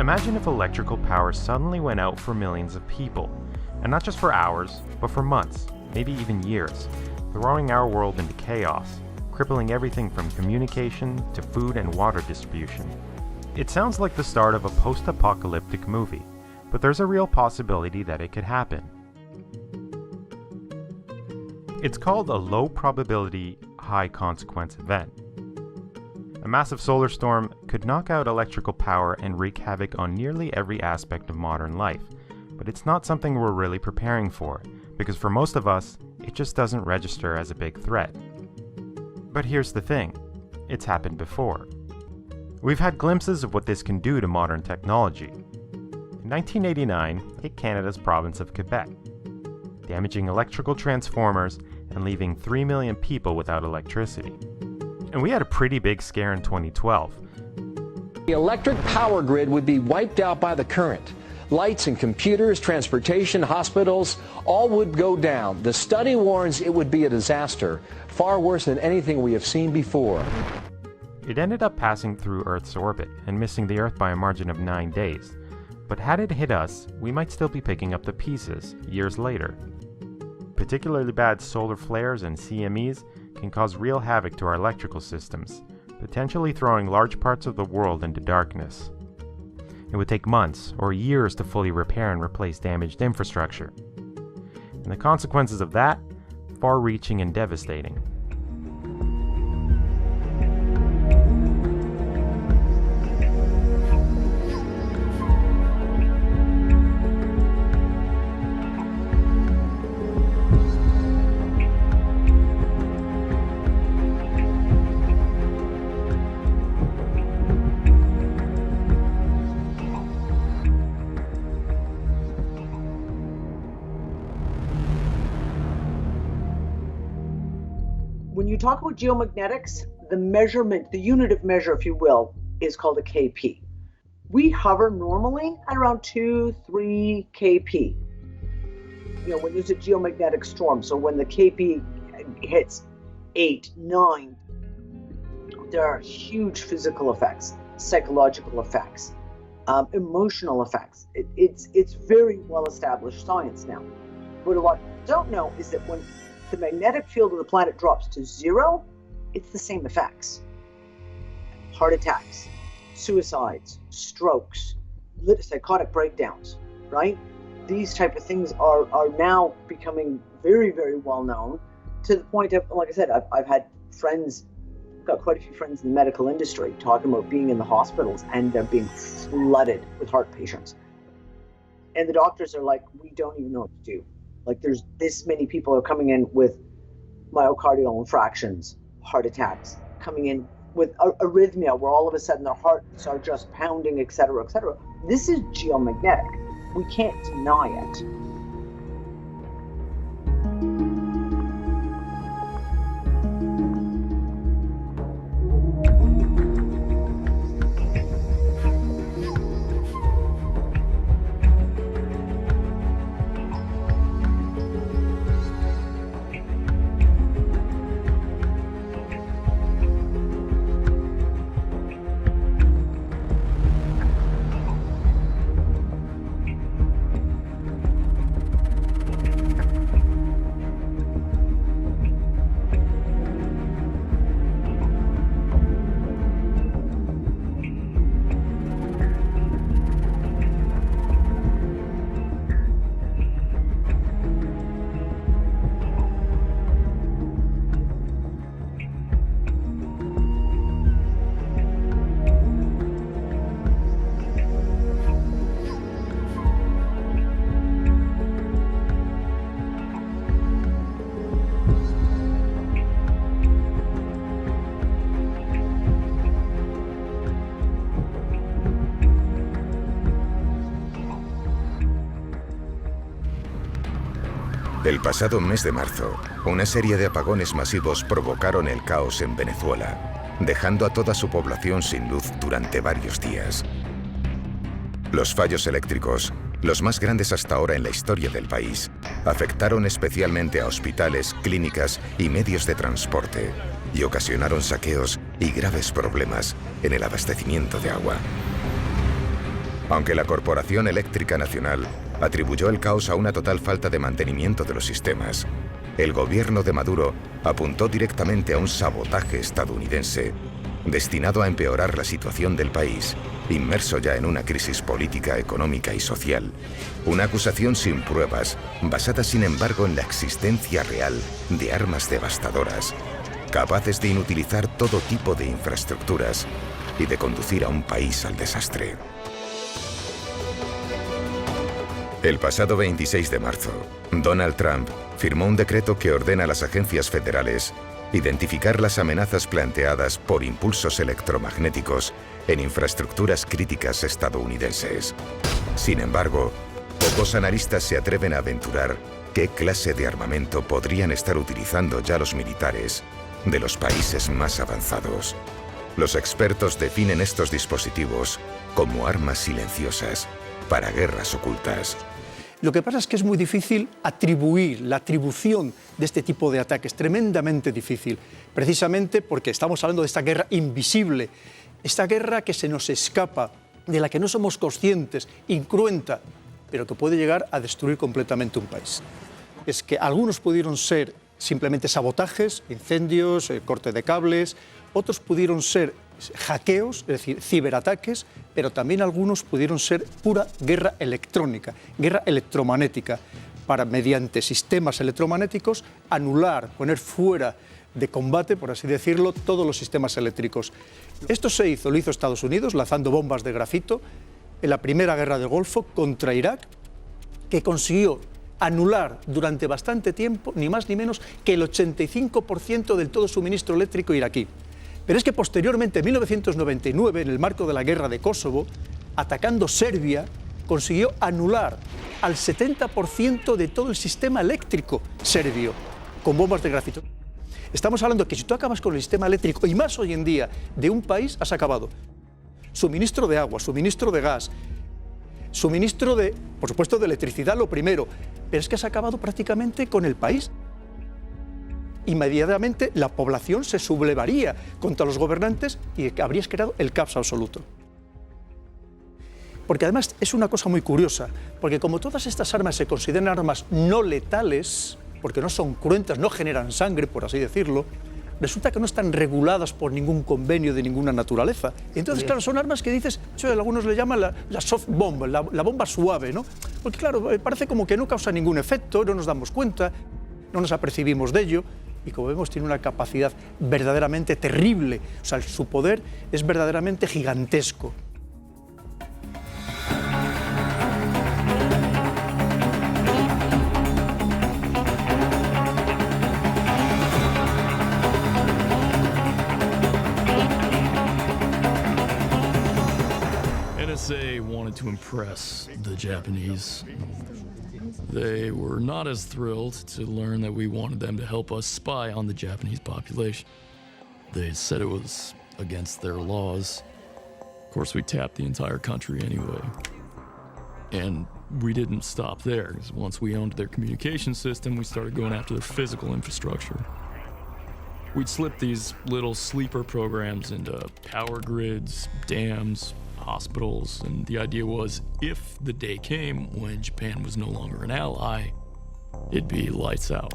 Imagine if electrical power suddenly went out for millions of people, and not just for hours, but for months, maybe even years, throwing our world into chaos, crippling everything from communication to food and water distribution. It sounds like the start of a post-apocalyptic movie, but there's a real possibility that it could happen. It's called a low-probability, high-consequence event. A massive solar storm could knock out electrical power and wreak havoc on nearly every aspect of modern life, but it's not something we're really preparing for, because for most of us, it just doesn't register as a big threat. But here's the thing, it's happened before. We've had glimpses of what this can do to modern technology. In 1989, hit Canada's province of Quebec, damaging electrical transformers and leaving 3 million people without electricity. And we had a pretty big scare in 2012. The electric power grid would be wiped out by the current. Lights and computers, transportation, hospitals, all would go down. The study warns it would be a disaster, far worse than anything we have seen before. It ended up passing through Earth's orbit and missing the Earth by a margin of 9 days. But had it hit us, we might still be picking up the pieces years later. Particularly bad solar flares and CMEs can cause real havoc to our electrical systems, potentially throwing large parts of the world into darkness. It would take months or years to fully repair and replace damaged infrastructure. And the consequences of that, far-reaching and devastating. When you talk about geomagnetics, the measurement, the unit of measure, if you will, is called a kp. We hover normally at around 2-3 kp. You know, when there's a geomagnetic storm, so when the kp hits 8, 9, there are huge physical effects, psychological effects, emotional effects. It's very well-established science now. But what we don't know is that when the magnetic field of the planet drops to 0, it's the same effects. Heart attacks, suicides, strokes, psychotic breakdowns, right? These type of things are now becoming very, very well known, to the point of, like I said, I've had friends, got quite a few friends in the medical industry talking about being in the hospitals and they're being flooded with heart patients. And the doctors are like, we don't even know what to do. Like, there's this many people are coming in with myocardial infarctions, heart attacks, coming in with arrhythmia, where all of a sudden their hearts are just pounding, et cetera, et cetera. This is geomagnetic. We can't deny it. El pasado mes de marzo, una serie de apagones masivos provocaron el caos en Venezuela, dejando a toda su población sin luz durante varios días. Los fallos eléctricos, los más grandes hasta ahora en la historia del país, afectaron especialmente a hospitales, clínicas y medios de transporte, y ocasionaron saqueos y graves problemas en el abastecimiento de agua. Aunque la Corporación Eléctrica Nacional atribuyó el caos a una total falta de mantenimiento de los sistemas, el gobierno de Maduro apuntó directamente a un sabotaje estadounidense destinado a empeorar la situación del país, inmerso ya en una crisis política, económica y social. Una acusación sin pruebas, basada sin embargo en la existencia real de armas devastadoras, capaces de inutilizar todo tipo de infraestructuras y de conducir a un país al desastre. El pasado 26 de marzo, Donald Trump firmó un decreto que ordena a las agencias federales identificar las amenazas planteadas por impulsos electromagnéticos en infraestructuras críticas estadounidenses. Sin embargo, pocos analistas se atreven a aventurar qué clase de armamento podrían estar utilizando ya los militares de los países más avanzados. Los expertos definen estos dispositivos como armas silenciosas para guerras ocultas. Lo que pasa es que es muy difícil atribuir la atribución de este tipo de ataques, tremendamente difícil, precisamente porque estamos hablando de esta guerra invisible, esta guerra que se nos escapa, de la que no somos conscientes, incruenta, pero que puede llegar a destruir completamente un país. Es que algunos pudieron ser simplemente sabotajes, incendios, corte de cables, otros pudieron ser hackeos, es decir, ciberataques, pero también algunos pudieron ser pura guerra electrónica, guerra electromagnética, para mediante sistemas electromagnéticos anular, poner fuera de combate, por así decirlo, todos los sistemas eléctricos. Esto lo hizo Estados Unidos lanzando bombas de grafito en la primera guerra del Golfo contra Irak, que consiguió anular durante bastante tiempo, ni más ni menos, que el 85% del todo suministro eléctrico iraquí. Pero es que posteriormente, en 1999, en el marco de la guerra de Kosovo, atacando Serbia, consiguió anular al 70% de todo el sistema eléctrico serbio con bombas de grafito. Estamos hablando de que si tú acabas con el sistema eléctrico, y más hoy en día, de un país, has acabado. Suministro de agua, suministro de gas, suministro de, por supuesto, de electricidad, lo primero, pero es que has acabado prácticamente con el país. Inmediatamente la población se sublevaría contra los gobernantes y habrías creado el caos absoluto. Porque además es una cosa muy curiosa, porque como todas estas armas se consideran armas no letales, porque no son cruentas, no generan sangre, por así decirlo, resulta que no están reguladas por ningún convenio de ninguna naturaleza. Entonces, claro, son armas que dices, algunos le llaman la soft bomb, la bomba suave, ¿no? Porque claro, parece como que no causa ningún efecto, no nos damos cuenta, no nos apercibimos de ello. Y como vemos, tiene una capacidad verdaderamente terrible. O sea, su poder es verdaderamente gigantesco. NSA wanted to impress the Japanese. They were not as thrilled to learn that we wanted them to help us spy on the Japanese population. They said it was against their laws. Of course, we tapped the entire country anyway. And we didn't stop there, because once we owned their communication system, we started going after their physical infrastructure. We'd slip these little sleeper programs into power grids, dams, hospitals, and the idea was if the day came when Japan was no longer an ally, it'd be lights out.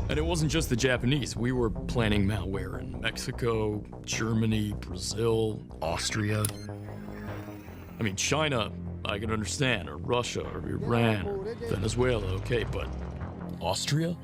And it wasn't just the Japanese. We were planning malware in Mexico, Germany, Brazil, Austria. I mean, China, I can understand, or Russia, or Iran, or Venezuela, okay, but Austria?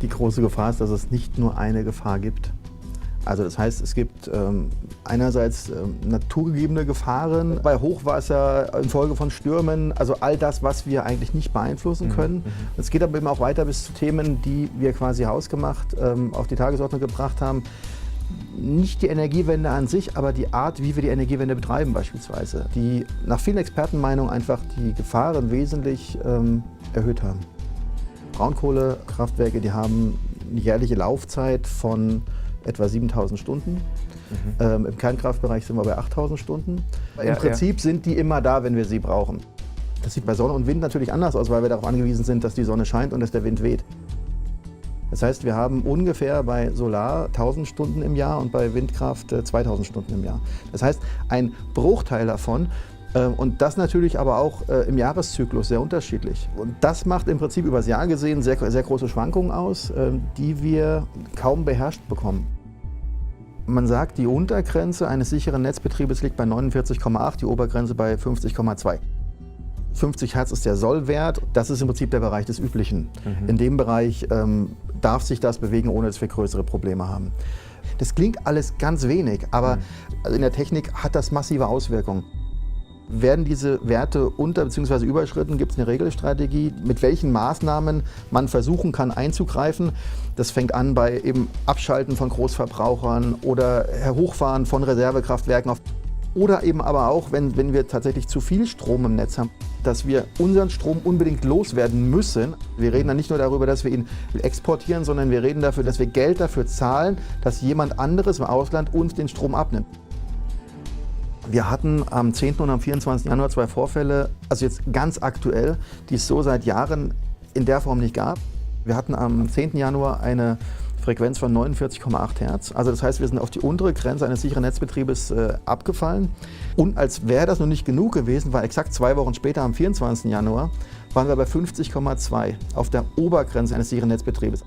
Die große Gefahr ist, dass es nicht nur eine Gefahr gibt. Also das heißt, es gibt einerseits naturgegebene Gefahren bei Hochwasser, infolge von Stürmen, also all das, was wir eigentlich nicht beeinflussen können. Es geht aber eben auch weiter bis zu Themen, die wir quasi hausgemacht auf die Tagesordnung gebracht haben. Nicht die Energiewende an sich, aber die Art, wie wir die Energiewende betreiben beispielsweise, die nach vielen Expertenmeinungen einfach die Gefahren wesentlich erhöht haben. Braunkohlekraftwerke, die haben eine jährliche Laufzeit von etwa 7.000 Stunden. Im Kernkraftbereich sind wir bei 8.000 Stunden. Im Prinzip sind die immer da, wenn wir sie brauchen. Das sieht bei Sonne und Wind natürlich anders aus, weil wir darauf angewiesen sind, dass die Sonne scheint und dass der Wind weht. Das heißt, wir haben ungefähr bei Solar 1.000 Stunden im Jahr und bei Windkraft 2.000 Stunden im Jahr. Das heißt, ein Bruchteil davon. Und das natürlich aber auch im Jahreszyklus sehr unterschiedlich. Und das macht im Prinzip übers Jahr gesehen sehr, sehr große Schwankungen aus, die wir kaum beherrscht bekommen. Man sagt, die Untergrenze eines sicheren Netzbetriebes liegt bei 49,8, die Obergrenze bei 50,2. 50 Hertz ist der Sollwert, das ist im Prinzip der Bereich des Üblichen. In dem Bereich darf sich das bewegen, ohne dass wir größere Probleme haben. Das klingt alles ganz wenig, aber in der Technik hat das massive Auswirkungen. Werden diese Werte unter- bzw. überschritten, gibt es eine Regelstrategie, mit welchen Maßnahmen man versuchen kann einzugreifen. Das fängt an bei eben Abschalten von Großverbrauchern oder Hochfahren von Reservekraftwerken auf. Oder eben aber auch, wenn wir tatsächlich zu viel Strom im Netz haben, dass wir unseren Strom unbedingt loswerden müssen. Wir reden dann nicht nur darüber, dass wir ihn exportieren, sondern wir reden dafür, dass wir Geld dafür zahlen, dass jemand anderes im Ausland uns den Strom abnimmt. Wir hatten am 10. und am 24. Januar 2 Vorfälle, also jetzt ganz aktuell, die es so seit Jahren in der Form nicht gab. Wir hatten am 10. Januar eine Frequenz von 49,8 Hertz. Also das heißt, wir sind auf die untere Grenze eines sicheren Netzbetriebes abgefallen. Und als wäre das noch nicht genug gewesen, war exakt 2 Wochen später, am 24. Januar, waren wir bei 50,2 auf der Obergrenze eines sicheren Netzbetriebes.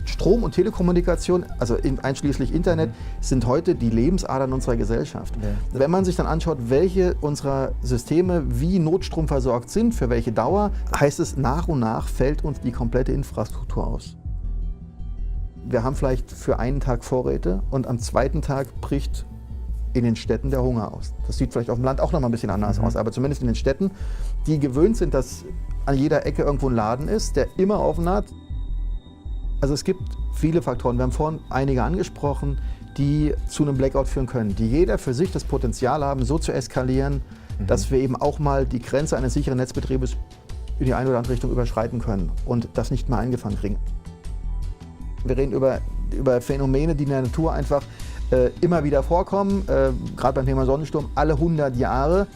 Strom und Telekommunikation, also einschließlich Internet, sind heute die Lebensadern unserer Gesellschaft. Ja. Wenn man sich dann anschaut, welche unserer Systeme wie notstromversorgt sind, für welche Dauer, heißt es, nach und nach fällt uns die komplette Infrastruktur aus. Wir haben vielleicht für einen Tag Vorräte und am zweiten Tag bricht in den Städten der Hunger aus. Das sieht vielleicht auf dem Land auch noch mal ein bisschen anders aus, aber zumindest in den Städten, die gewöhnt sind, dass an jeder Ecke irgendwo ein Laden ist, der immer offen hat. Also es gibt viele Faktoren, wir haben vorhin einige angesprochen, die zu einem Blackout führen können, die jeder für sich das Potenzial haben, so zu eskalieren, dass wir eben auch mal die Grenze eines sicheren Netzbetriebes in die eine oder andere Richtung überschreiten können und das nicht mal eingefangen kriegen. Wir reden über Phänomene, die in der Natur einfach immer wieder vorkommen, gerade beim Thema Sonnensturm, alle 100 Jahre.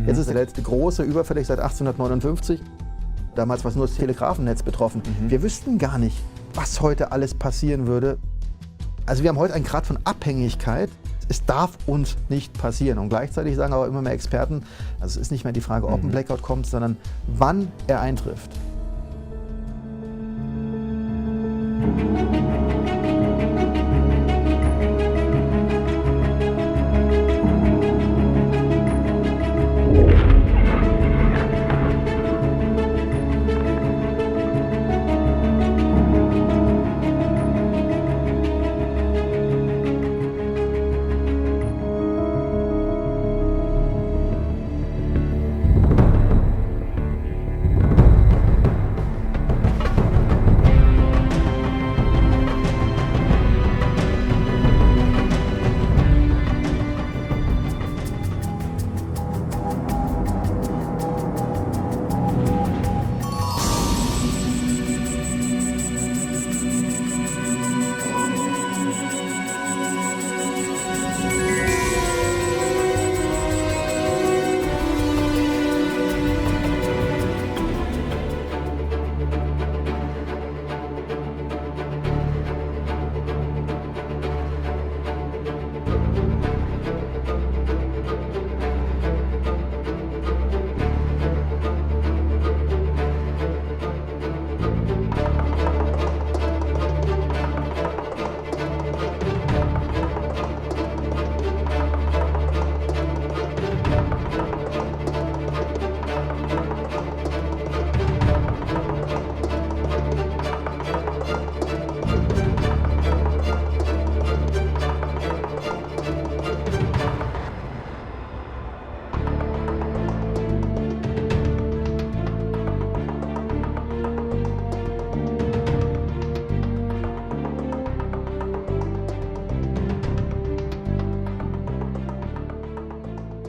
Jetzt ist der letzte große überfällig seit 1859. Damals war es nur das Telegrafennetz betroffen. Wir wüssten gar nicht, was heute alles passieren würde. Also wir haben heute einen Grad von Abhängigkeit. Es darf uns nicht passieren. Und gleichzeitig sagen aber immer mehr Experten, also es ist nicht mehr die Frage, ob ein Blackout kommt, sondern wann er eintrifft.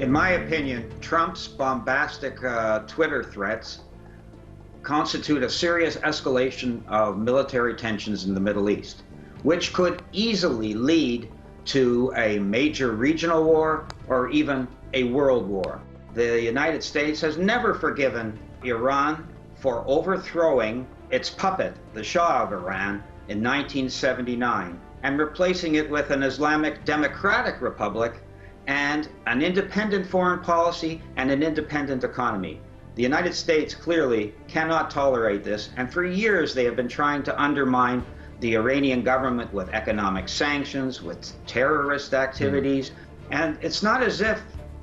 In my opinion, Trump's bombastic Twitter threats constitute a serious escalation of military tensions in the Middle East, which could easily lead to a major regional war or even a world war. The United States has never forgiven Iran for overthrowing its puppet, the Shah of Iran, in 1979, and replacing it with an Islamic Democratic Republic and an independent foreign policy and an independent economy. The United States clearly cannot tolerate this, and for years they have been trying to undermine the Iranian government with economic sanctions, with terrorist activities, and it's not as if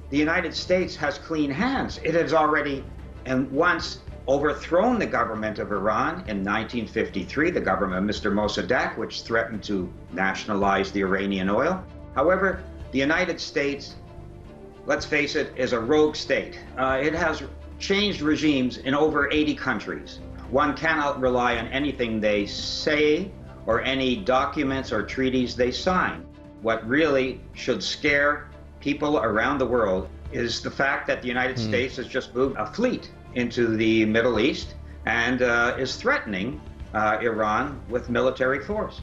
the United States has clean hands. It has already and once overthrown the government of Iran in 1953, the government of Mr. Mossadegh, which threatened to nationalize the Iranian oil. However, the United States, let's face it, is a rogue state. It has changed regimes in over 80 countries. One cannot rely on anything they say or any documents or treaties they sign. What really should scare people around the world is the fact that the United States has just moved a fleet into the Middle East and is threatening Iran with military force.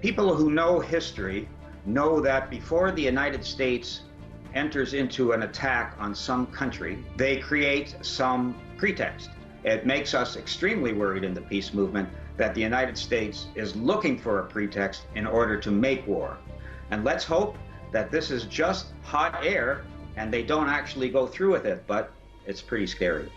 People who know history know that before the United States enters into an attack on some country, they create some pretext. It makes us extremely worried in the peace movement that the United States is looking for a pretext in order to make war. And let's hope that this is just hot air and they don't actually go through with it, but it's pretty scary.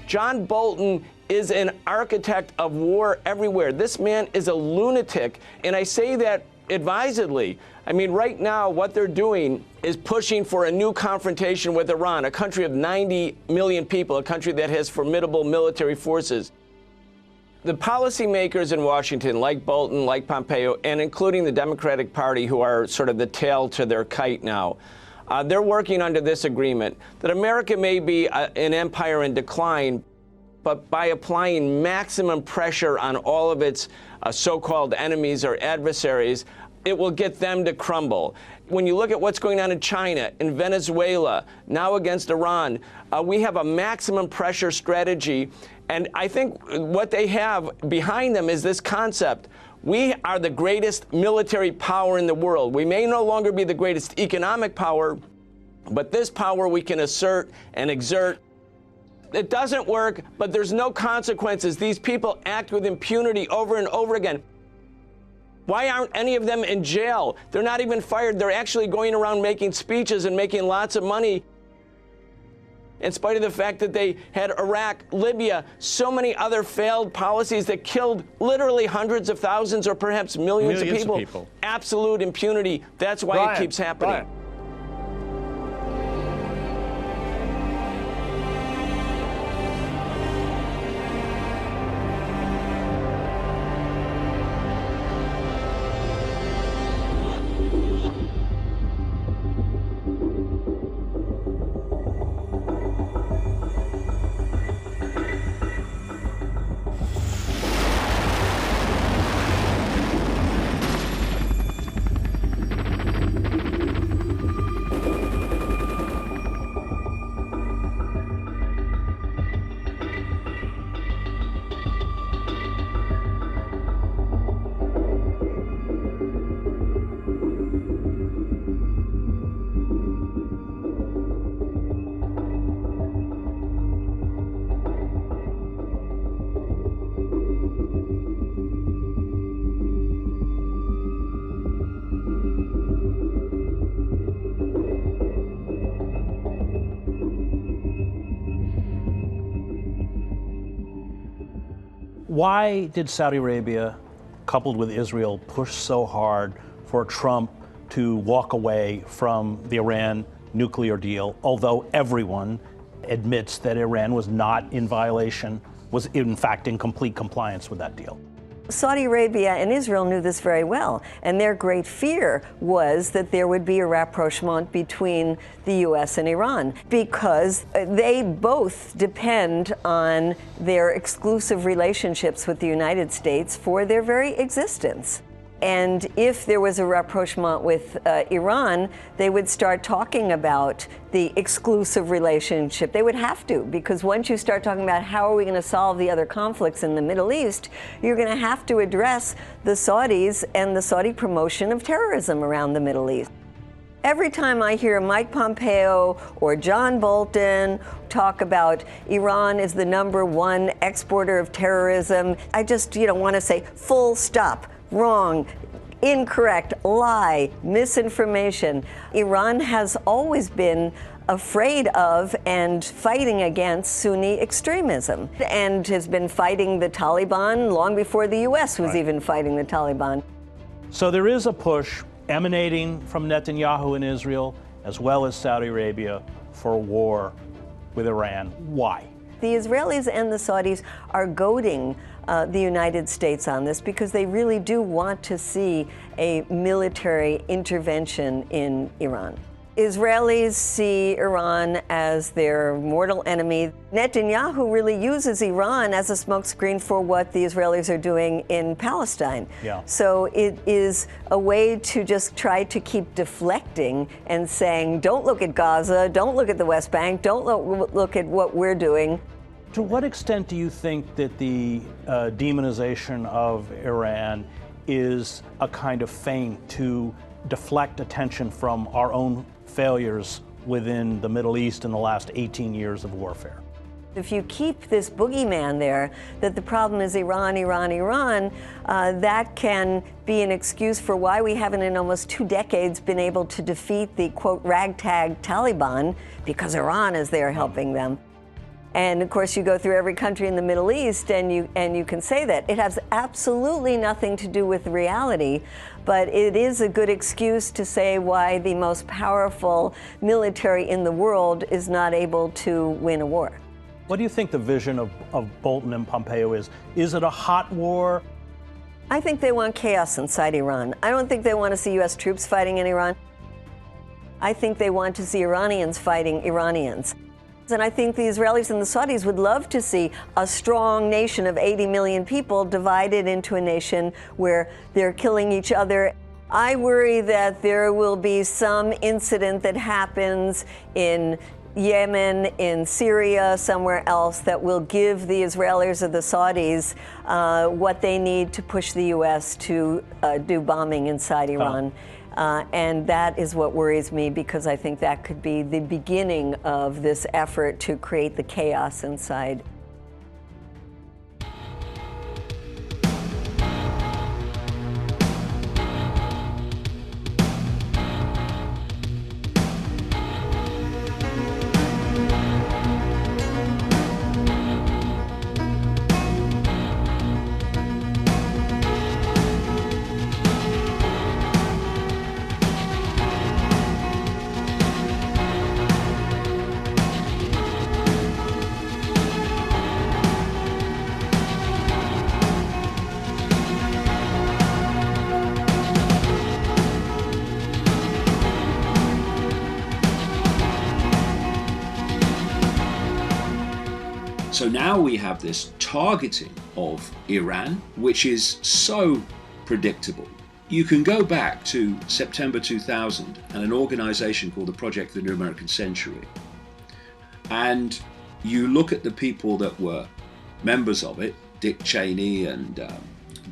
John Bolton is an architect of war everywhere. This man is a lunatic, and I say that advisedly. I mean, right now, what they're doing is pushing for a new confrontation with Iran, a country of 90 million people, a country that has formidable military forces. The policymakers in Washington, like Bolton, like Pompeo, and including the Democratic Party, who are sort of the tail to their kite now, they're working under this agreement that America may be an empire in decline, but by applying maximum pressure on all of its so-called enemies or adversaries, it will get them to crumble. When you look at what's going on in China, in Venezuela, now against Iran, we have a maximum pressure strategy. And I think what they have behind them is this concept. We are the greatest military power in the world. We may no longer be the greatest economic power, but this power we can assert and exert. It doesn't work, but there's no consequences. These people act with impunity over and over again. Why aren't any of them in jail? They're not even fired. They're actually going around making speeches and making lots of money, in spite of the fact that they had Iraq, Libya, so many other failed policies that killed literally hundreds of thousands or perhaps millions of people. Absolute impunity. That's why it keeps happening. Why did Saudi Arabia, coupled with Israel, push so hard for Trump to walk away from the Iran nuclear deal, although everyone admits that Iran was not in violation, was in fact in complete compliance with that deal. Saudi Arabia and Israel knew this very well, and their great fear was that there would be a rapprochement between the U.S. and Iran, because they both depend on their exclusive relationships with the United States for their very existence. And if there was a rapprochement with Iran, they would start talking about the exclusive relationship. They would have to, because once you start talking about how are we going to solve the other conflicts in the Middle East, you're going to have to address the Saudis and the Saudi promotion of terrorism around the Middle East. Every time I hear Mike Pompeo or John Bolton talk about Iran is the #1 exporter of terrorism, I just, want to say full stop. Wrong, incorrect, lie, misinformation. Iran has always been afraid of and fighting against Sunni extremism, and has been fighting the Taliban long before the U.S. was even fighting the Taliban. So there is a push emanating from Netanyahu in Israel, as well as Saudi Arabia, for a war with Iran. Why? The Israelis and the Saudis are goading the United States on this because they really do want to see a military intervention in Iran. Israelis see Iran as their mortal enemy. Netanyahu really uses Iran as a smokescreen for what the Israelis are doing in Palestine. Yeah. So it is a way to just try to keep deflecting and saying, don't look at Gaza, don't look at the West Bank, don't look at what we're doing. To what extent do you think that the demonization of Iran is a kind of feint to deflect attention from our own failures within the Middle East in the last 18 years of warfare? If you keep this boogeyman there, that the problem is Iran, Iran, Iran, that can be an excuse for why we haven't in almost 2 decades been able to defeat the, quote, ragtag Taliban, because Iran is there helping them. And of course, you go through every country in the Middle East and you can say that. It has absolutely nothing to do with reality, but it is a good excuse to say why the most powerful military in the world is not able to win a war. What do you think the vision of Bolton and Pompeo is? Is it a hot war? I think they want chaos inside Iran. I don't think they want to see U.S. troops fighting in Iran. I think they want to see Iranians fighting Iranians. And I think the Israelis and the Saudis would love to see a strong nation of 80 million people divided into a nation where they're killing each other. I worry that there will be some incident that happens in Yemen, in Syria, somewhere else, that will give the Israelis or the Saudis what they need to push the U.S. to do bombing inside Iran. And that is what worries me, because I think that could be the beginning of this effort to create the chaos inside. So now we have this targeting of Iran, which is so predictable. You can go back to September 2000 and an organization called the Project for the New American Century, and you look at the people that were members of it, Dick Cheney and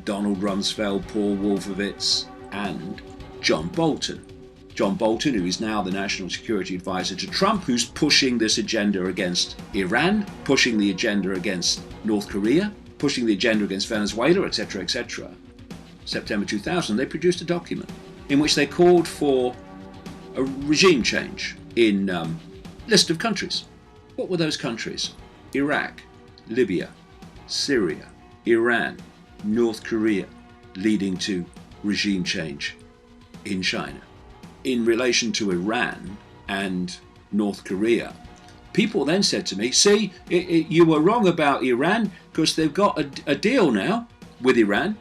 Donald Rumsfeld, Paul Wolfowitz, and John Bolton. John Bolton, who is now the National Security Advisor to Trump, who's pushing this agenda against Iran, pushing the agenda against North Korea, pushing the agenda against Venezuela, etc., etc. September 2000, they produced a document in which they called for a regime change in a list of countries. What were those countries? Iraq, Libya, Syria, Iran, North Korea, leading to regime change in China. in relation to Iran and North Korea, people then said to me, see, you were wrong about Iran because they've got a deal now with Iran,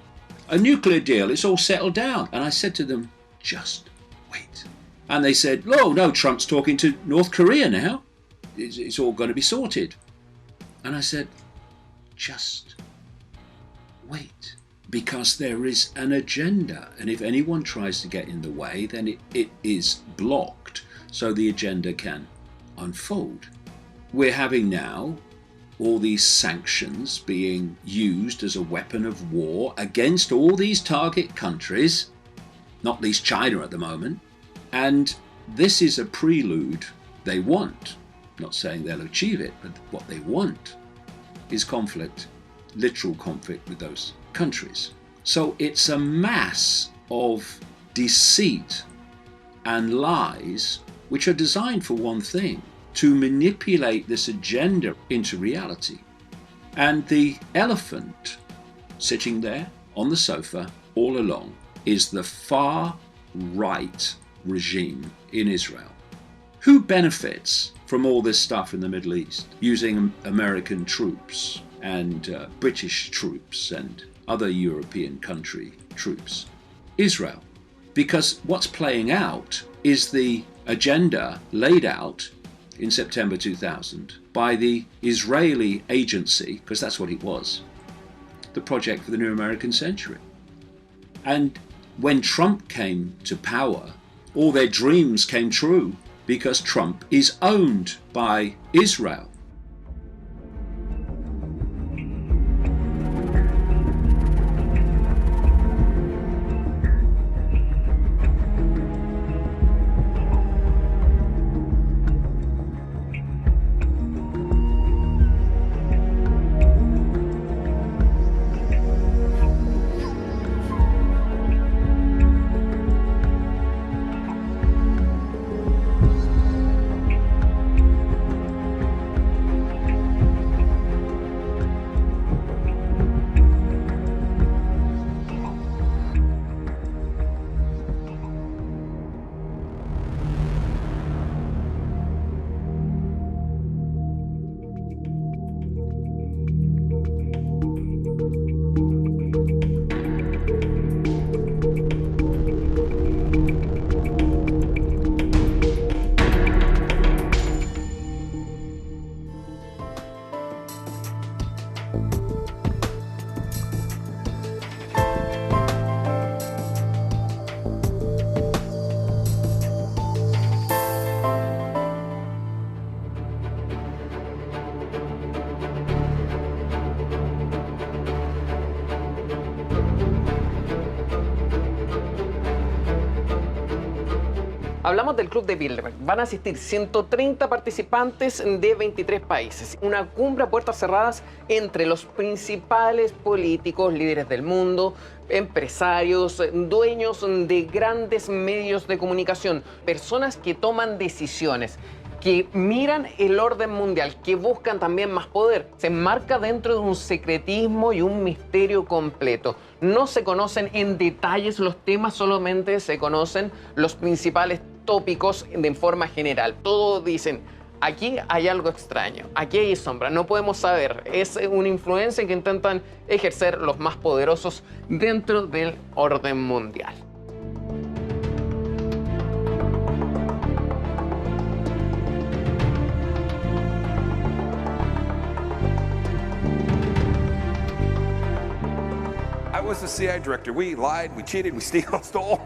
a nuclear deal, it's all settled down. And I said to them, just wait. And they said, oh, no, Trump's talking to North Korea now. It's all going to be sorted. And I said, just wait. Because there is an agenda. And if anyone tries to get in the way, then it is blocked so the agenda can unfold. We're having now all these sanctions being used as a weapon of war against all these target countries, not least China at the moment. And this is a prelude they want. I'm not saying they'll achieve it, but what they want is conflict, literal conflict with those countries. So it's a mass of deceit and lies which are designed for one thing, to manipulate this agenda into reality. And the elephant sitting there on the sofa all along is the far right regime in Israel. Who benefits from all this stuff in the Middle East, using American troops and British troops and other European country troops? Israel. Because what's playing out is the agenda laid out in September 2000 by the Israeli agency, because that's what it was, the Project for the New American Century. And when Trump came to power, all their dreams came true because Trump is owned by Israel. Hablamos del Club de Bilderberg. Van a asistir 130 participantes de 23 países. Una cumbre a puertas cerradas entre los principales políticos, líderes del mundo, empresarios, dueños de grandes medios de comunicación, personas que toman decisiones, que miran el orden mundial, que buscan también más poder. Se enmarca dentro de un secretismo y un misterio completo. No se conocen en detalles los temas, solamente se conocen los principales tópicos de forma general. Todos dicen, aquí hay algo extraño, aquí hay sombra, no podemos saber. Es una influencia que intentan ejercer los más poderosos dentro del orden mundial. I was the CIA director. We lied, we cheated, we stole.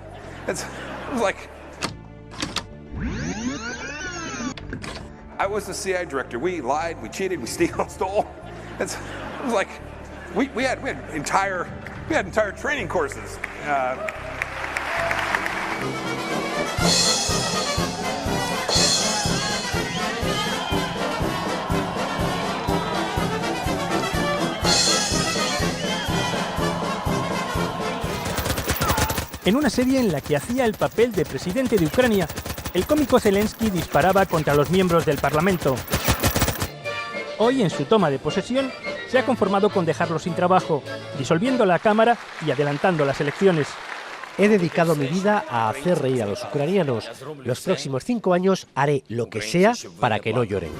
It was like, I was the CIA director. We lied, we cheated, we stole. It was like, we had entire training courses. En una serie en la que hacía el papel de presidente de Ucrania, el cómico Zelensky disparaba contra los miembros del Parlamento. Hoy, en su toma de posesión, se ha conformado con dejarlo sin trabajo, disolviendo la Cámara y adelantando las elecciones. He dedicado mi vida a hacer reír a los ucranianos. Los próximos 5 años haré lo que sea para que no lloren.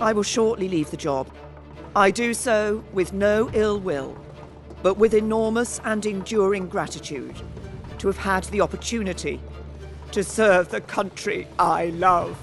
I will shortly leave the job. I do so with no ill will, but with enormous and enduring gratitude to have had the opportunity to serve the country I love.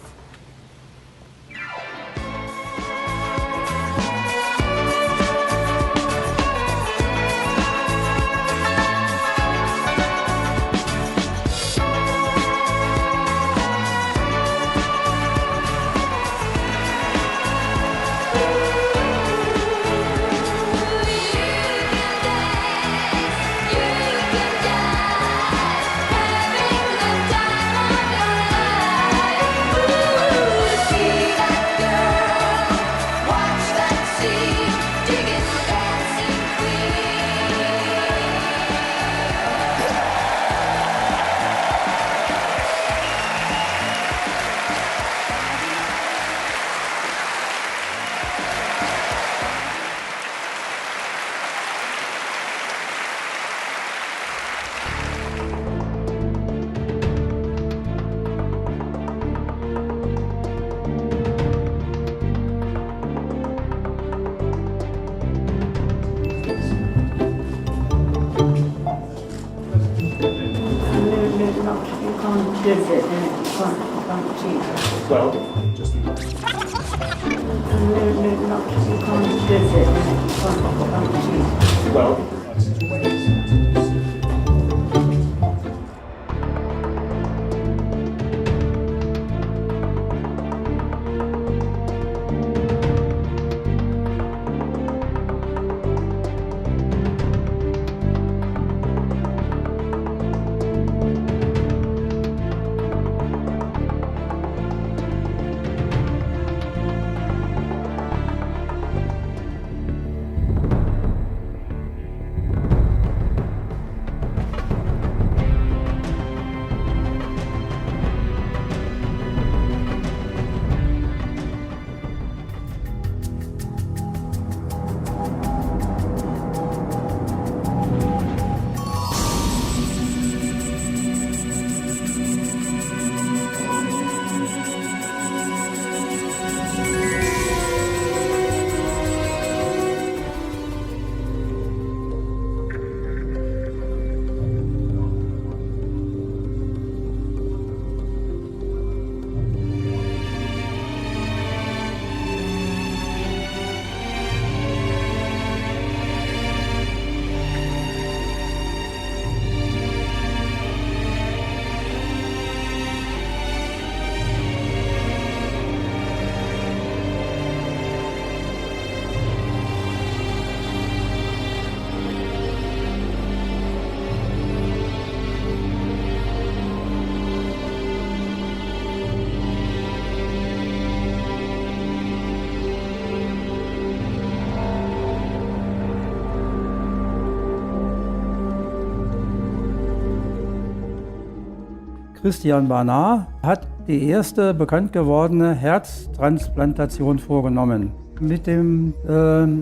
Christian Barnard hat die erste bekannt gewordene Herztransplantation vorgenommen. Mit dem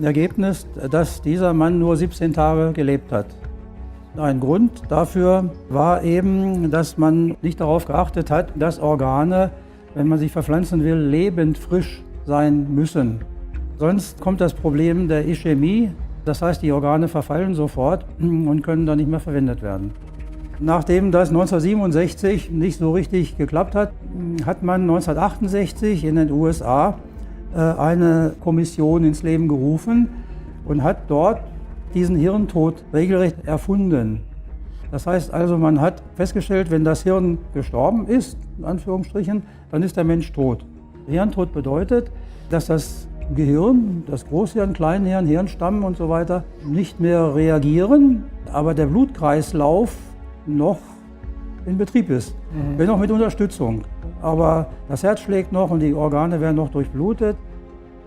Ergebnis, dass dieser Mann nur 17 Tage gelebt hat. Ein Grund dafür war eben, dass man nicht darauf geachtet hat, dass Organe, wenn man sie verpflanzen will, lebend frisch sein müssen. Sonst kommt das Problem der Ischämie, das heißt, die Organe verfallen sofort und können dann nicht mehr verwendet werden. Nachdem das 1967 nicht so richtig geklappt hat, hat man 1968 in den USA eine Kommission ins Leben gerufen und hat dort diesen Hirntod regelrecht erfunden. Das heißt also, man hat festgestellt, wenn das Hirn gestorben ist, in Anführungsstrichen, dann ist der Mensch tot. Hirntod bedeutet, dass das Gehirn, das Großhirn, Kleinhirn, Hirnstamm und so weiter nicht mehr reagieren, aber der Blutkreislauf noch in Betrieb ist, wenn auch mit Unterstützung. Aber das Herz schlägt noch und die Organe werden noch durchblutet.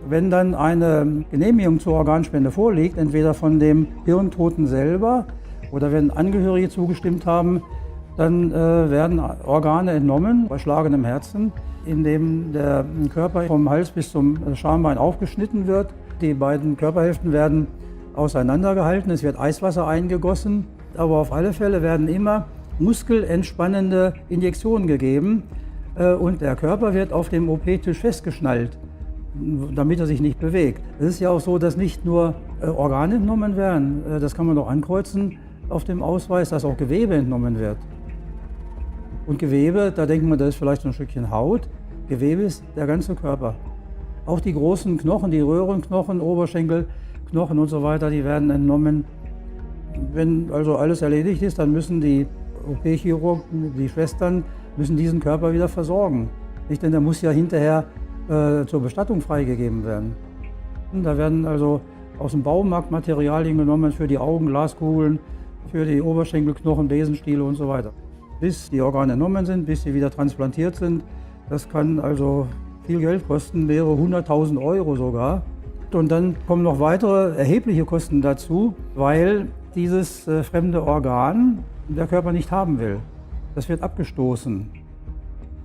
Wenn dann eine Genehmigung zur Organspende vorliegt, entweder von dem Hirntoten selber oder wenn Angehörige zugestimmt haben, Dann werden Organe entnommen bei schlagendem Herzen, indem der Körper vom Hals bis zum Schambein aufgeschnitten wird. Die beiden Körperhälften werden auseinandergehalten, es wird Eiswasser eingegossen, aber auf alle Fälle werden immer muskelentspannende Injektionen gegeben und der Körper wird auf dem OP-Tisch festgeschnallt, damit er sich nicht bewegt. Es ist ja auch so, dass nicht nur Organe entnommen werden, das kann man auch ankreuzen auf dem Ausweis, dass auch Gewebe entnommen wird. Und Gewebe, da denkt man, das ist vielleicht so ein Stückchen Haut. Gewebe ist der ganze Körper. Auch die großen Knochen, die Röhrenknochen, Oberschenkelknochen und so weiter, die werden entnommen. Wenn also alles erledigt ist, dann müssen die OP-Chirurgen, die Schwestern, müssen diesen Körper wieder versorgen. Nicht, denn der muss ja hinterher zur Bestattung freigegeben werden. Und da werden also aus dem Baumarkt Materialien genommen für die Augen, Glaskugeln, für die Oberschenkelknochen, Besenstiele und so weiter. Bis die Organe entnommen sind, bis sie wieder transplantiert sind. Das kann also viel Geld kosten, mehrere 100.000 Euro sogar. Und dann kommen noch weitere erhebliche Kosten dazu, weil dieses fremde Organ der Körper nicht haben will. Das wird abgestoßen.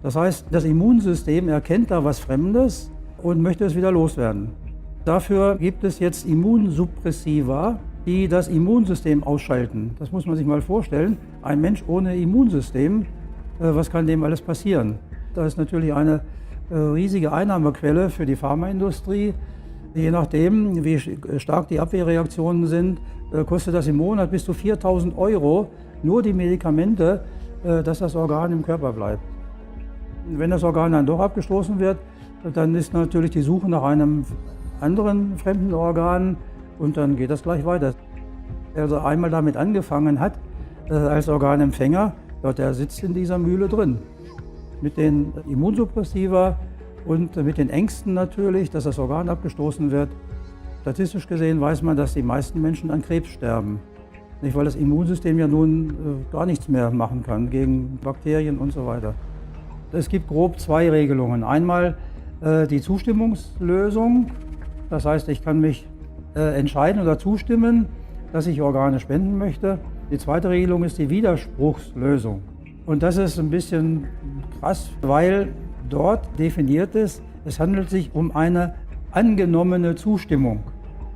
Das heißt, das Immunsystem erkennt da was Fremdes und möchte es wieder loswerden. Dafür gibt es jetzt Immunsuppressiva, die das Immunsystem ausschalten. Das muss man sich mal vorstellen. Ein Mensch ohne Immunsystem, was kann dem alles passieren? Das ist natürlich eine riesige Einnahmequelle für die Pharmaindustrie. Je nachdem, wie stark die Abwehrreaktionen sind, kostet das im Monat bis zu 4.000 Euro nur die Medikamente, dass das Organ im Körper bleibt. Wenn das Organ dann doch abgestoßen wird, dann ist natürlich die Suche nach einem anderen fremden Organ und dann geht das gleich weiter. Wer also einmal damit angefangen hat, als Organempfänger, ja, der sitzt in dieser Mühle drin. Mit den Immunsuppressiva und mit den Ängsten natürlich, dass das Organ abgestoßen wird. Statistisch gesehen weiß man, dass die meisten Menschen an Krebs sterben. Nicht, weil das Immunsystem ja nun gar nichts mehr machen kann gegen Bakterien und so weiter. Es gibt grob zwei Regelungen. Einmal die Zustimmungslösung. Das heißt, ich kann mich entscheiden oder zustimmen, dass ich Organe spenden möchte. Die zweite Regelung ist die Widerspruchslösung. Und das ist ein bisschen krass, weil dort definiert ist, es handelt sich um eine angenommene Zustimmung.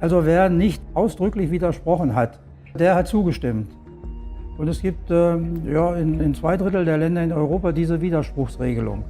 Also wer nicht ausdrücklich widersprochen hat, der hat zugestimmt. Und es gibt in 2/3 der Länder in Europa diese Widerspruchsregelung.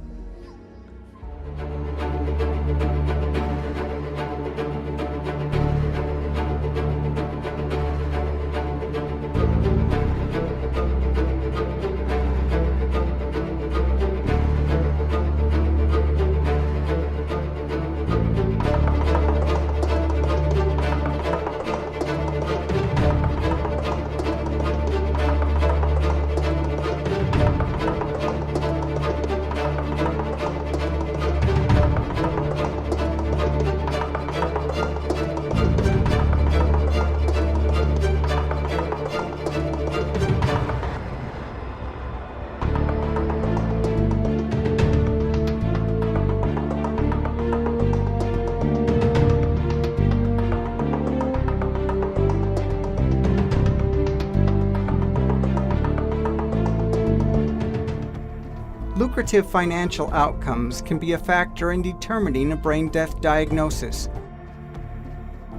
Lucrative financial outcomes can be a factor in determining a brain death diagnosis.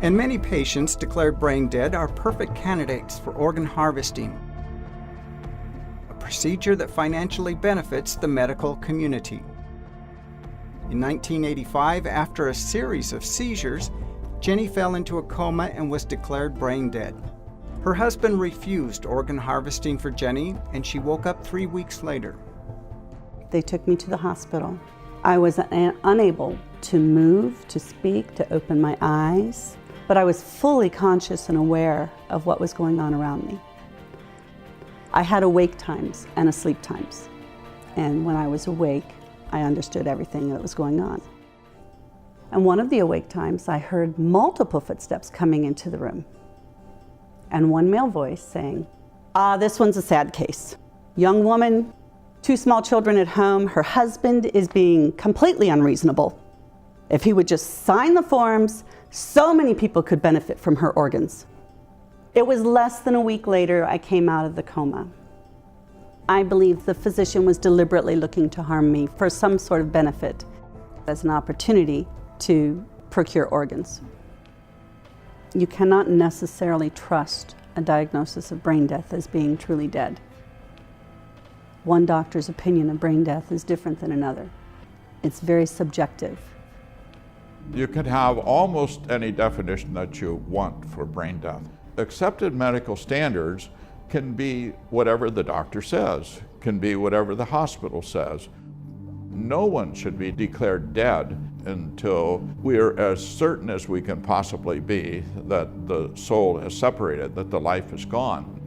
And many patients declared brain dead are perfect candidates for organ harvesting, a procedure that financially benefits the medical community. In 1985, after a series of seizures, Jenny fell into a coma and was declared brain dead. Her husband refused organ harvesting for Jenny, and she woke up 3 weeks later. They took me to the hospital. I was unable to move, to speak, to open my eyes, but I was fully conscious and aware of what was going on around me. I had awake times and asleep times. And when I was awake, I understood everything that was going on. And one of the awake times, I heard multiple footsteps coming into the room. And one male voice saying, this one's a sad case. Young woman, 2 small children at home, her husband is being completely unreasonable. If he would just sign the forms, so many people could benefit from her organs. It was less than a week later I came out of the coma. I believe the physician was deliberately looking to harm me for some sort of benefit as an opportunity to procure organs. You cannot necessarily trust a diagnosis of brain death as being truly dead. One doctor's opinion of brain death is different than another. It's very subjective. You can have almost any definition that you want for brain death. Accepted medical standards can be whatever the doctor says, can be whatever the hospital says. No one should be declared dead until we're as certain as we can possibly be that the soul has separated, that the life is gone.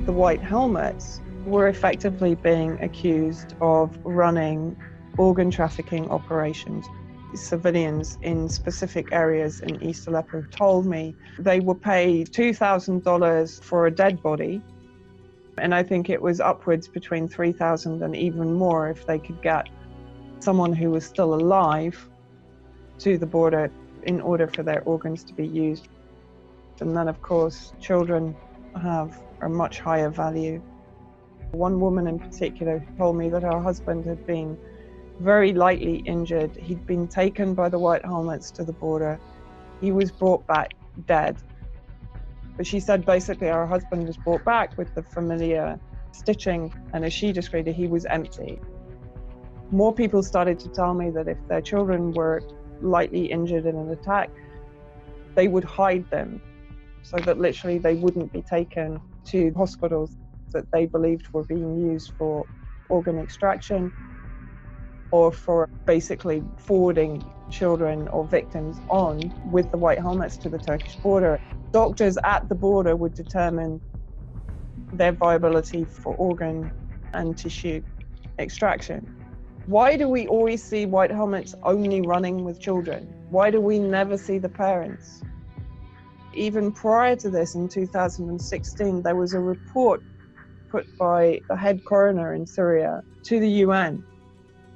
The white helmets were effectively being accused of running organ trafficking operations. Civilians in specific areas in East Aleppo told me they were paid $2,000 for a dead body, and I think it was upwards between $3,000 and even more if they could get someone who was still alive to the border in order for their organs to be used. And then, of course, children have a much higher value. One woman in particular told me that her husband had been very lightly injured. He'd been taken by the white helmets to the border. He was brought back dead. But she said basically her husband was brought back with the familiar stitching, and as she described it, he was empty. More people started to tell me that if their children were lightly injured in an attack, they would hide them so that literally they wouldn't be taken to hospitals that they believed were being used for organ extraction or for basically forwarding children or victims on with the white helmets to the Turkish border. Doctors at the border would determine their viability for organ and tissue extraction. Why do we always see white helmets only running with children? Why do we never see the parents? Even prior to this, in 2016, there was a report put by the head coroner in Syria to the UN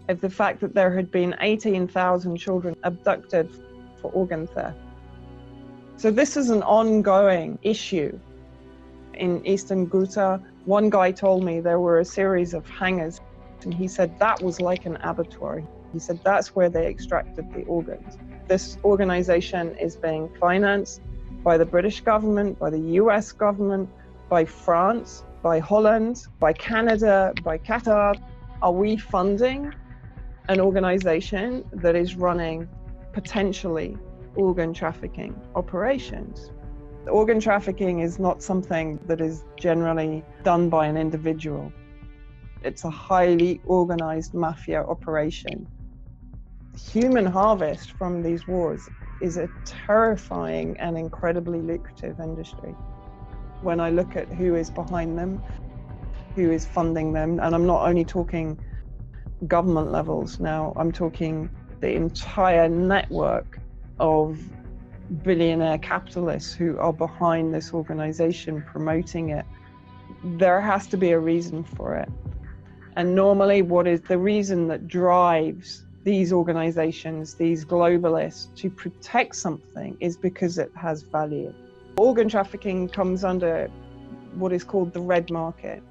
of the fact that there had been 18,000 children abducted for organ theft. So this is an ongoing issue. In Eastern Ghouta, one guy told me there were a series of hangars, and he said that was like an abattoir. He said that's where they extracted the organs. This organization is being financed by the British government, by the US government, by France, by Holland, by Canada, by Qatar. Are we funding an organization that is running potentially organ trafficking operations? Organ trafficking is not something that is generally done by an individual. It's a highly organized mafia operation. Human harvest from these wars is a terrifying and incredibly lucrative industry. When I look at who is behind them, who is funding them, and I'm not only talking government levels now, I'm talking the entire network of billionaire capitalists who are behind this organization promoting it. There has to be a reason for it. And normally what is the reason that drives these organizations, these globalists, to protect something is because it has value. Organ trafficking comes under what is called the red market,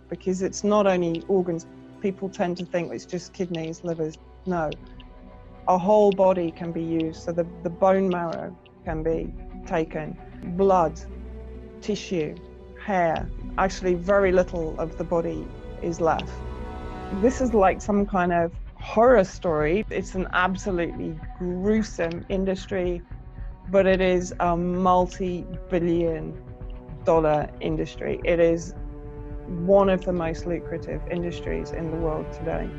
because it's not only organs. People tend to think it's just kidneys, livers. No, our whole body can be used. So the bone marrow can be taken, blood, tissue, hair. Actually, very little of the body is left. This is like some kind of horror story. It's an absolutely gruesome industry, but it is a multi-billion-dollar industry. It is one of the most lucrative industries in the world today.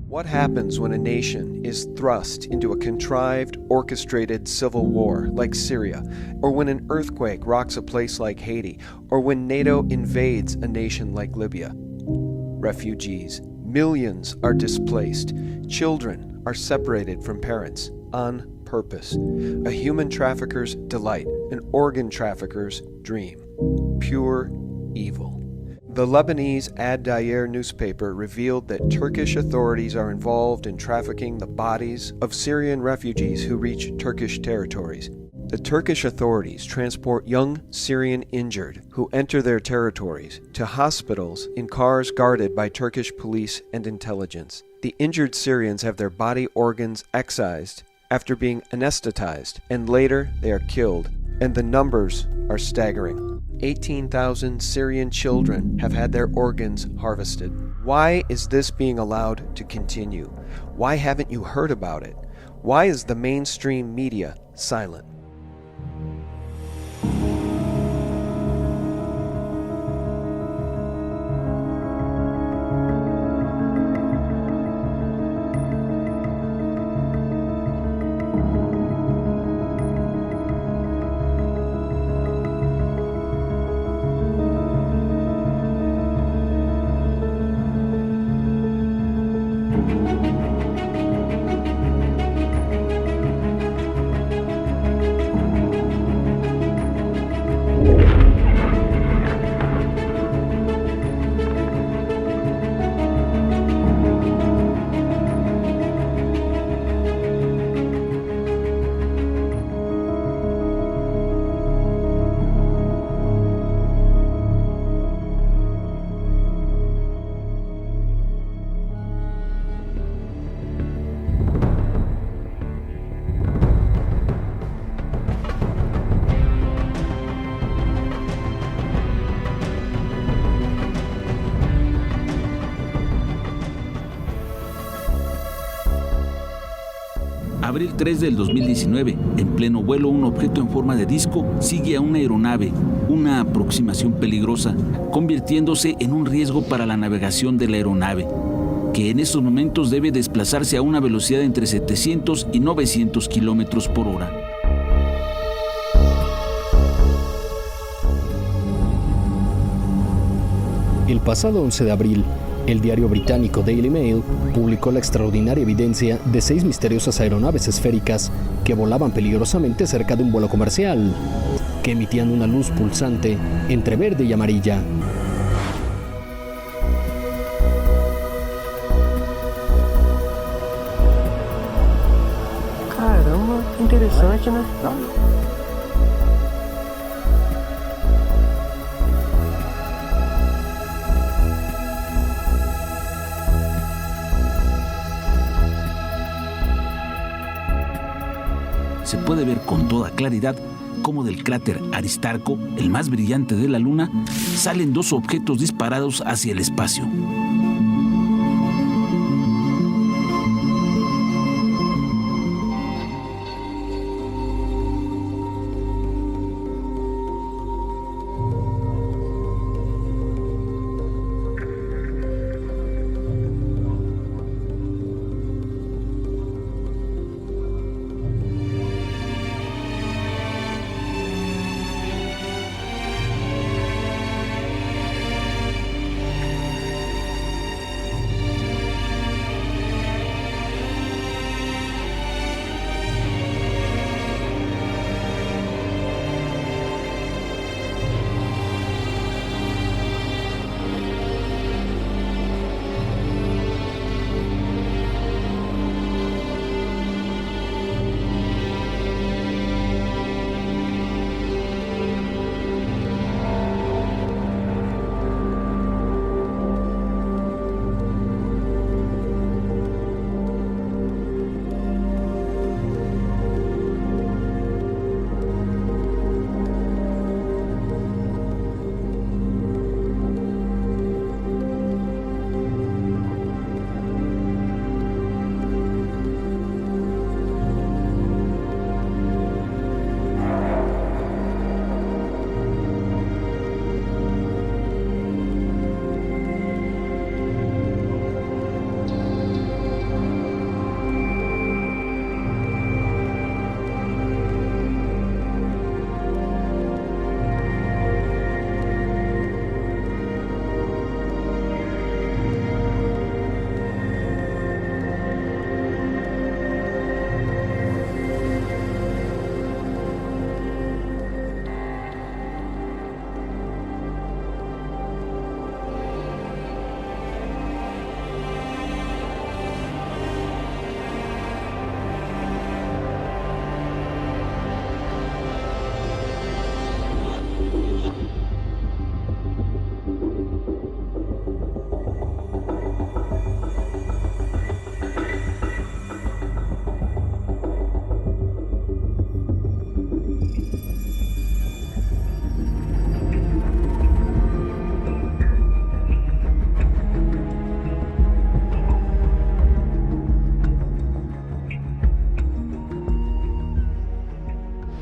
What happens when a nation is thrust into a contrived, orchestrated civil war like Syria, or when an earthquake rocks a place like Haiti, or when NATO invades a nation like Libya? Refugees. Millions are displaced. Children are separated from parents on purpose. A human trafficker's delight, an organ trafficker's dream. Pure evil. The Lebanese Ad Dayer newspaper revealed that Turkish authorities are involved in trafficking the bodies of Syrian refugees who reach Turkish territories. The Turkish authorities transport young Syrian injured who enter their territories to hospitals in cars guarded by Turkish police and intelligence. The injured Syrians have their body organs excised after being anesthetized, and later they are killed, and the numbers are staggering. 18,000 Syrian children have had their organs harvested. Why is this being allowed to continue? Why haven't you heard about it? Why is the mainstream media silent? Abril 3 del 2019, en pleno vuelo, un objeto en forma de disco sigue a una aeronave, una aproximación peligrosa, convirtiéndose en un riesgo para la navegación de la aeronave, que en estos momentos debe desplazarse a una velocidad entre 700 y 900 kilómetros por hora. El pasado 11 de abril, el diario británico Daily Mail publicó la extraordinaria evidencia de 6 misteriosas aeronaves esféricas que volaban peligrosamente cerca de un vuelo comercial, que emitían una luz pulsante entre verde y amarilla. Caramba, interessante, né? se puede ver con toda claridad cómo del cráter Aristarco, el más brillante de la Luna, salen dos objetos disparados hacia el espacio.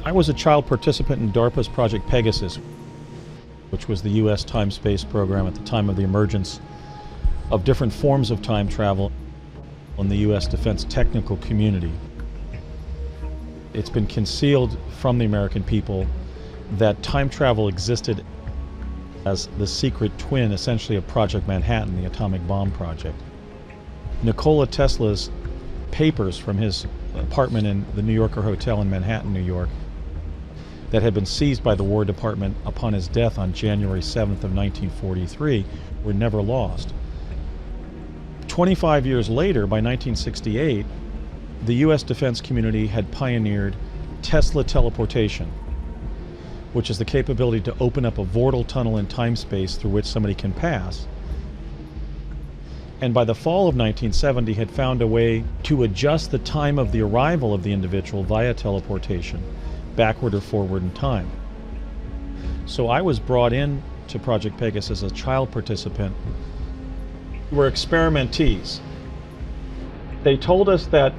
I was a child participant in DARPA's Project Pegasus, which was the U.S. time-space program at the time of the emergence of different forms of time travel in the U.S. defense technical community. It's been concealed from the American people that time travel existed as the secret twin, essentially, of Project Manhattan, the atomic bomb project. Nikola Tesla's papers from his apartment in the New Yorker Hotel in Manhattan, New York, that had been seized by the War Department upon his death on January 7th of 1943 were never lost. 25 years later, by 1968, the U.S. defense community had pioneered Tesla teleportation, which is the capability to open up a vortal tunnel in time-space through which somebody can pass. And by the fall of 1970 had found a way to adjust the time of the arrival of the individual via teleportation, backward or forward in time. So I was brought in to Project Pegasus as a child participant. We were experimentees. They told us that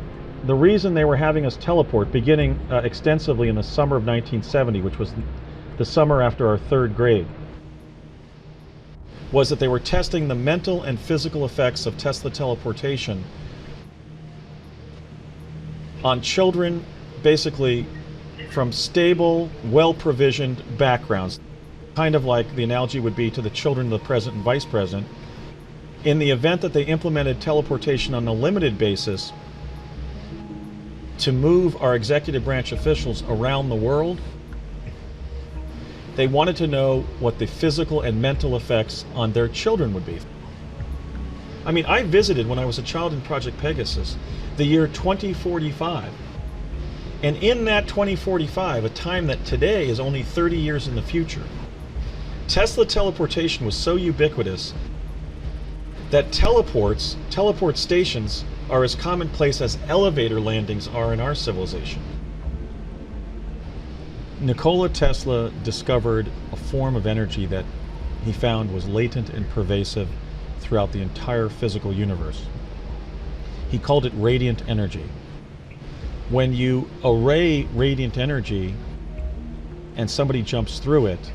the reason they were having us teleport, beginning extensively in the summer of 1970, which was the summer after our third grade, was that they were testing the mental and physical effects of Tesla teleportation on children, basically from stable, well-provisioned backgrounds. Kind of like the analogy would be to the children of the president and vice president. In the event that they implemented teleportation on a limited basis to move our executive branch officials around the world, they wanted to know what the physical and mental effects on their children would be. I mean, I visited, when I was a child in Project Pegasus, the year 2045. And in that 2045, a time that today is only 30 years in the future, Tesla teleportation was so ubiquitous that teleport stations are as commonplace as elevator landings are in our civilization. Nikola Tesla discovered a form of energy that he found was latent and pervasive throughout the entire physical universe. He called it radiant energy. When you array radiant energy and somebody jumps through it,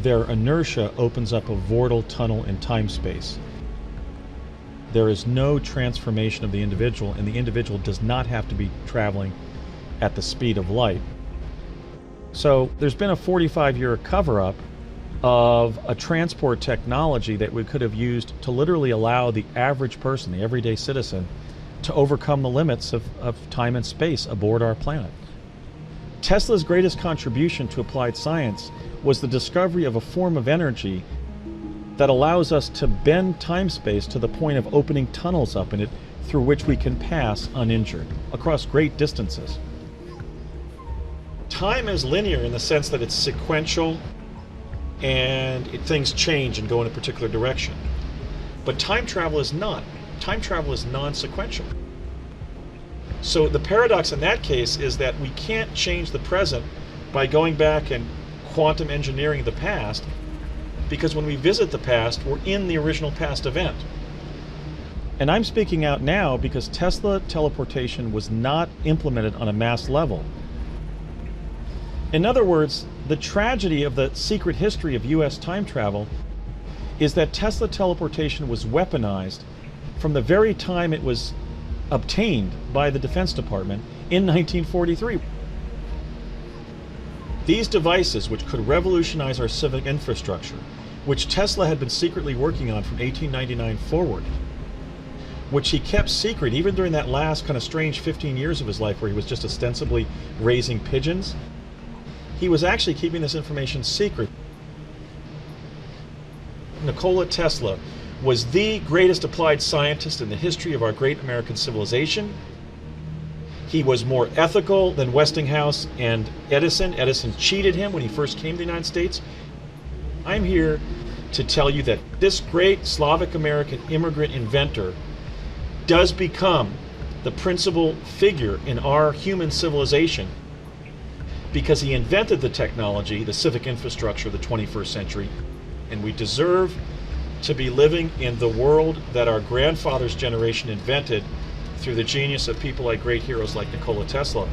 their inertia opens up a vortal tunnel in time-space. There is no transformation of the individual, and the individual does not have to be traveling at the speed of light. So there's been a 45-year cover-up of a transport technology that we could have used to literally allow the average person, the everyday citizen, to overcome the limits of time and space aboard our planet. Tesla's greatest contribution to applied science was the discovery of a form of energy that allows us to bend time-space to the point of opening tunnels up in it through which we can pass uninjured across great distances. Time is linear in the sense that it's sequential and things change and go in a particular direction. But time travel is not. Time travel is non-sequential. So the paradox in that case is that we can't change the present by going back and quantum engineering the past, because when we visit the past, we're in the original past event. And I'm speaking out now because Tesla teleportation was not implemented on a mass level. In other words, the tragedy of the secret history of US time travel is that Tesla teleportation was weaponized from the very time it was obtained by the Defense Department in 1943. These devices, which could revolutionize our civic infrastructure, which Tesla had been secretly working on from 1899 forward, which he kept secret even during that last kind of strange 15 years of his life where he was just ostensibly raising pigeons, he was actually keeping this information secret. Nikola Tesla was the greatest applied scientist in the history of our great American civilization. He was more ethical than Westinghouse and Edison. Edison cheated him when he first came to the United States. I'm here to tell you that this great Slavic American immigrant inventor does become the principal figure in our human civilization because he invented the technology, the civic infrastructure of the 21st century, and we deserve to be living in the world that our grandfather's generation invented through the genius of people like great heroes like Nikola Tesla.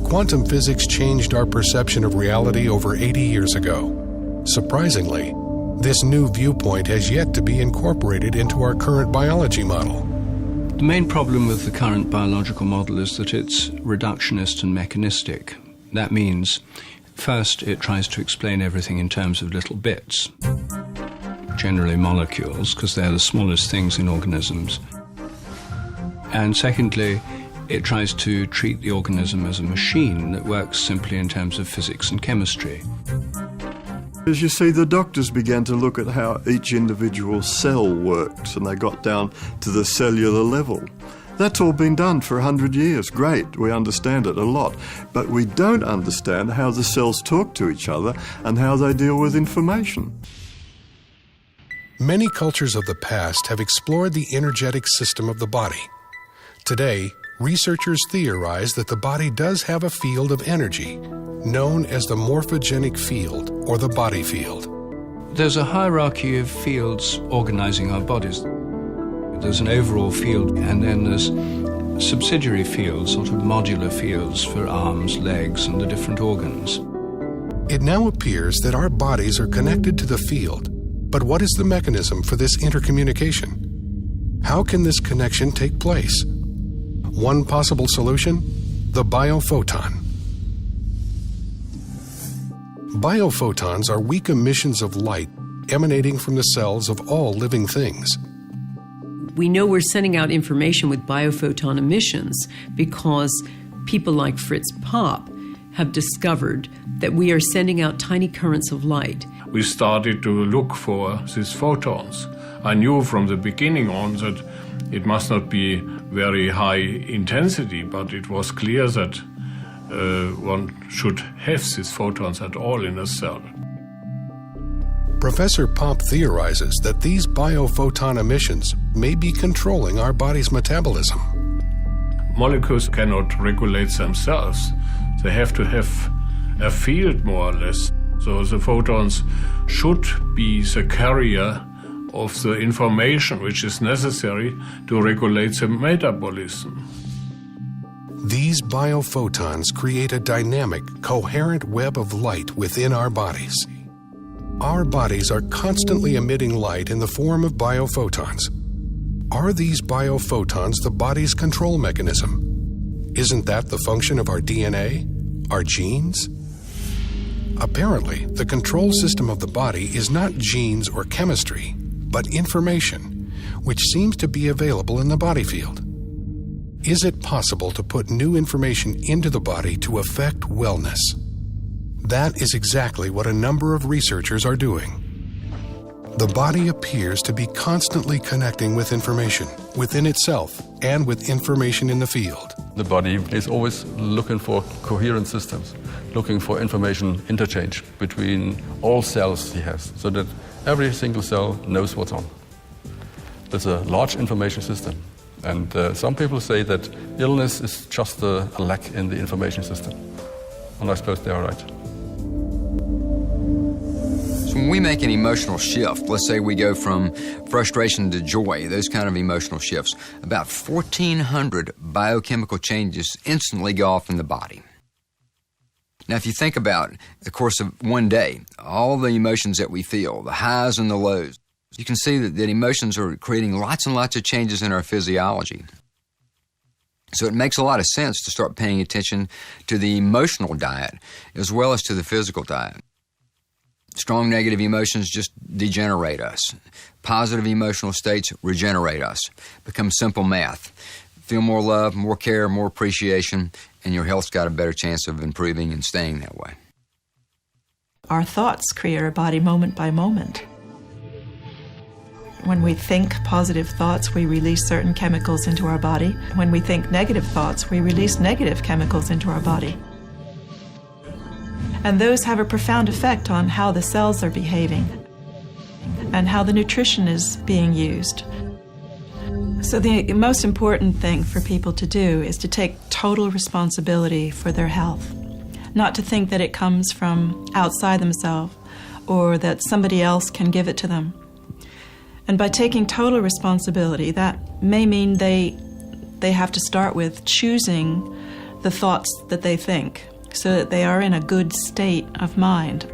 quantum physics changed our perception of reality over 80 years ago. Surprisingly, this new viewpoint has yet to be incorporated into our current biology model. The main problem with the current biological model is that it's reductionist and mechanistic. That means, first, it tries to explain everything in terms of little bits, generally molecules, because they're the smallest things in organisms. And secondly, it tries to treat the organism as a machine that works simply in terms of physics and chemistry. As you see, the doctors began to look at how each individual cell works, and they got down to the cellular level. That's all been done for 100 years. Great, we understand it a lot. But we don't understand how the cells talk to each other and how they deal with information. Many cultures of the past have explored the energetic system of the body. Today, researchers theorize that the body does have a field of energy, known as the morphogenic field, or the body field. There's a hierarchy of fields organizing our bodies. There's an overall field, and then there's subsidiary fields, sort of modular fields for arms, legs, and the different organs. It now appears that our bodies are connected to the field, but what is the mechanism for this intercommunication? How can this connection take place? One possible solution? The biophoton. Biophotons are weak emissions of light emanating from the cells of all living things. We know we're sending out information with biophoton emissions because people like Fritz Popp have discovered that we are sending out tiny currents of light. We started to look for these photons. I knew from the beginning on that it must not be very high intensity, but it was clear that one should have these photons at all in a cell. Professor Popp theorizes that these biophoton emissions may be controlling our body's metabolism. Molecules cannot regulate themselves. They have to have a field, more or less. So the photons should be the carrier of the information which is necessary to regulate the metabolism. These biophotons create a dynamic, coherent web of light within our bodies. Our bodies are constantly emitting light in the form of biophotons. Are these biophotons the body's control mechanism? Isn't that the function of our DNA, our genes? Apparently, the control system of the body is not genes or chemistry, but information, which seems to be available in the body field. Is it possible to put new information into the body to affect wellness? That is exactly what a number of researchers are doing. The body appears to be constantly connecting with information within itself and with information in the field. The body is always looking for coherent systems, looking for information interchange between all cells he has, so that every single cell knows what's on. There's a large information system, and some people say that illness is just a lack in the information system, and I suppose they are right. When we make an emotional shift, let's say we go from frustration to joy, those kind of emotional shifts, about 1,400 biochemical changes instantly go off in the body. Now, if you think about the course of one day, all the emotions that we feel, the highs and the lows, you can see that emotions are creating lots and lots of changes in our physiology. So it makes a lot of sense to start paying attention to the emotional diet as well as to the physical diet. Strong negative emotions just degenerate us. Positive emotional states regenerate us. Become simple math. Feel more love, more care, more appreciation, and your health's got a better chance of improving and staying that way. Our thoughts create our body moment by moment. When we think positive thoughts, we release certain chemicals into our body. When we think negative thoughts, we release negative chemicals into our body. And those have a profound effect on how the cells are behaving and how the nutrition is being used. So the most important thing for people to do is to take total responsibility for their health, not to think that it comes from outside themselves or that somebody else can give it to them. And by taking total responsibility, that may mean they have to start with choosing the thoughts that they think, so that they are in a good state of mind.